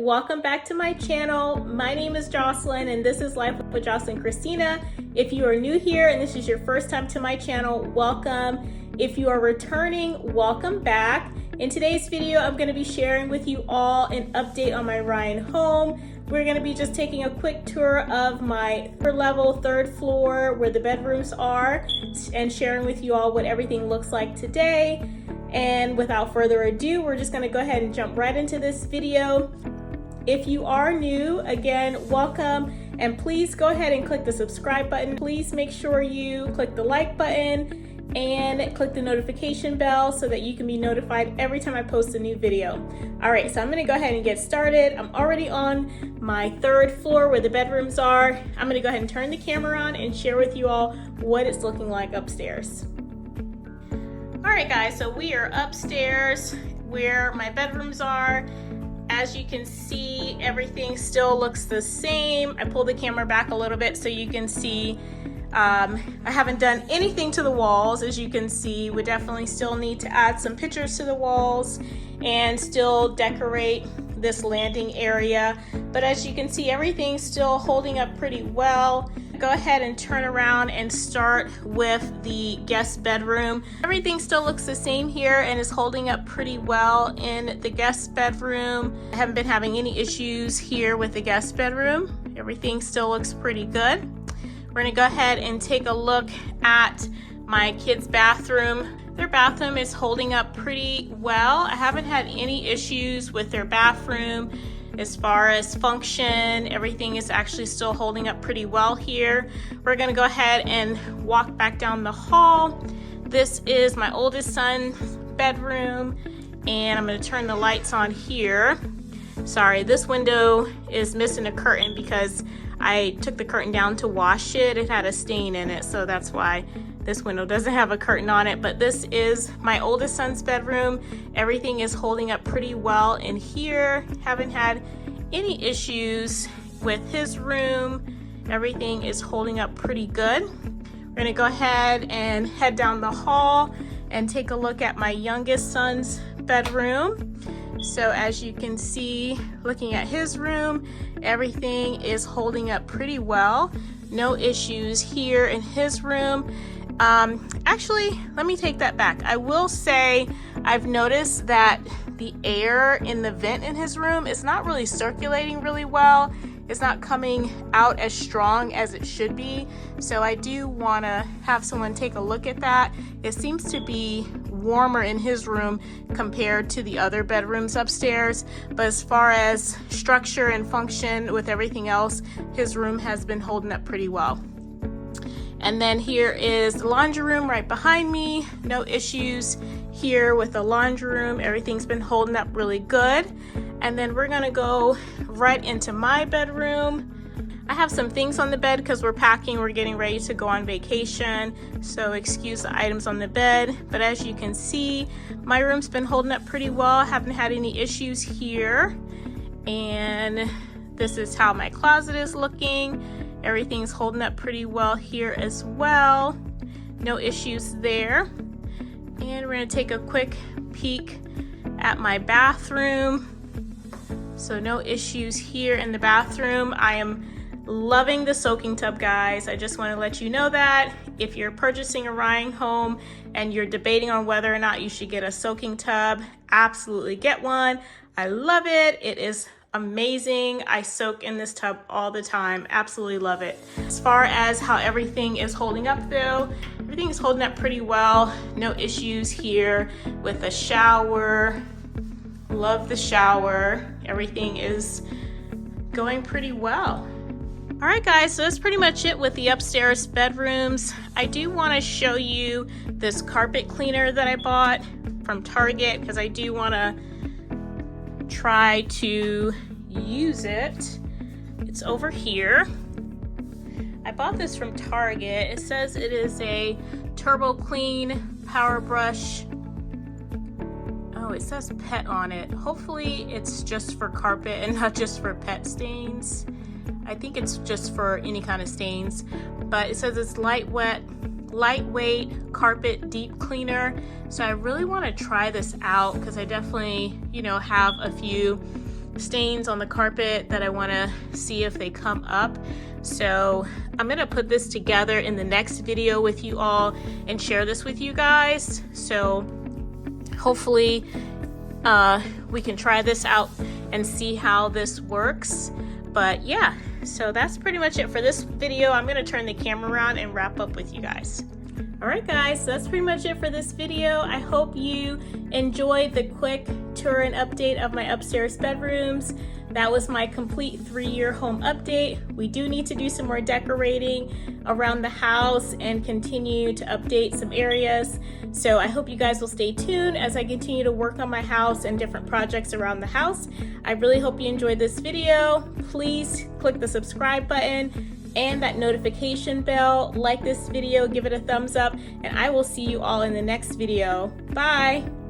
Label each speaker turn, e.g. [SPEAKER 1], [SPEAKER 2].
[SPEAKER 1] welcome back to my channel. My name is Jocelyn and this is Life with Jocelyn Christina. If you are new here and this is your first time to my channel, welcome. If you are returning, welcome back. In today's video, I'm going to be sharing with you all an update on my Ryan home. We're going to be just taking a quick tour of my third floor where the bedrooms are and sharing with you all what everything looks like today. And without further ado, we're just going to go ahead and jump right into this video. If you are new, again, welcome, and please go ahead and click the subscribe button. Please make sure you click the like button and click the notification bell so that you can be notified every time I post a new video. All right, so I'm going to go ahead and get started. I'm already on my third floor where the bedrooms are. I'm going to go ahead and turn the camera on and share with you all what it's looking like upstairs. All right, guys, so we are upstairs where my bedrooms are. As you can see, everything still looks the same. I pulled the camera back a little bit so you can see. I haven't done anything to the walls. As you can see, we definitely still need to add some pictures to the walls and still decorate this landing area. But as you can see, everything's still holding up pretty well. Go ahead and turn around and start with the guest bedroom. Everything still looks the same here and is holding up pretty well in the guest bedroom. I haven't been having any issues here with the guest bedroom. Everything still looks pretty good. We're gonna go ahead and take a look at my kids' bathroom. Their bathroom is holding up pretty well. I haven't had any issues with their bathroom. As far as function, everything is actually still holding up pretty well here. We're gonna go ahead and walk back down the hall. This is my oldest son's bedroom, and I'm gonna turn the lights on here. Sorry, this window is missing a curtain because I took the curtain down to wash it. It had a stain in it, so that's why this window doesn't have a curtain on it. But this is my oldest son's bedroom. Everything is holding up pretty well in here. Haven't had any issues with his room. Everything is holding up pretty good. We're gonna go ahead and head down the hall and take a look at my youngest son's bedroom. So as you can see, looking at his room, everything is holding up pretty well. No issues here in his room. Actually, let me take that back. I will say I've noticed that the air in the vent in his room is not really circulating really well. It's not coming out as strong as it should be. So I do want to have someone take a look at that. It seems to be warmer in his room compared to the other bedrooms upstairs. But as far as structure and function with everything else, his room has been holding up pretty well. And then here is the laundry room right behind me. No issues here with the laundry room. Everything's been holding up really good. And then we're gonna go right into my bedroom. I have some things on the bed because we're packing, we're getting ready to go on vacation. So excuse the items on the bed. But as you can see, my room's been holding up pretty well. Haven't had any issues here. And this is how my closet is looking. Everything's holding up pretty well here as well. No issues there. And we're gonna take a quick peek at my bathroom. So no issues here in the bathroom. I am loving the soaking tub, guys. I just wanna let you know that. If you're purchasing a Ryan home and you're debating on whether or not you should get a soaking tub, absolutely get one. I love it. It is amazing. I soak in this tub all the time. Absolutely love it. As far as how everything is holding up though, everything is holding up pretty well. No issues here with the shower. Love the shower. Everything is going pretty well. All right, guys, so that's pretty much it with the upstairs bedrooms. I do want to show you this carpet cleaner that I bought from Target because I do want to try to use it. It's over here. I bought this from Target. It says it is a turbo clean power brush. Oh, it says pet on it. Hopefully it's just for carpet and not just for pet stains. I think it's just for any kind of stains, but it says it's lightweight carpet deep cleaner. So I really want to try this out because I definitely, have a few stains on the carpet that I want to see if they come up. So I'm going to put this together in the next video with you all and share this with you guys. So hopefully we can try this out and see how this works. But yeah, so that's pretty much it for this video. I'm going to turn the camera around and wrap up with you guys. Alright guys, so that's pretty much it for this video. I hope you enjoyed the quick tour and update of my upstairs bedrooms. That was my complete 3-year home update. We do need to do some more decorating around the house and continue to update some areas. So I hope you guys will stay tuned as I continue to work on my house and different projects around the house. I really hope you enjoyed this video. Please click the subscribe button and that notification bell. Like this video, give it a thumbs up, and I will see you all in the next video. Bye!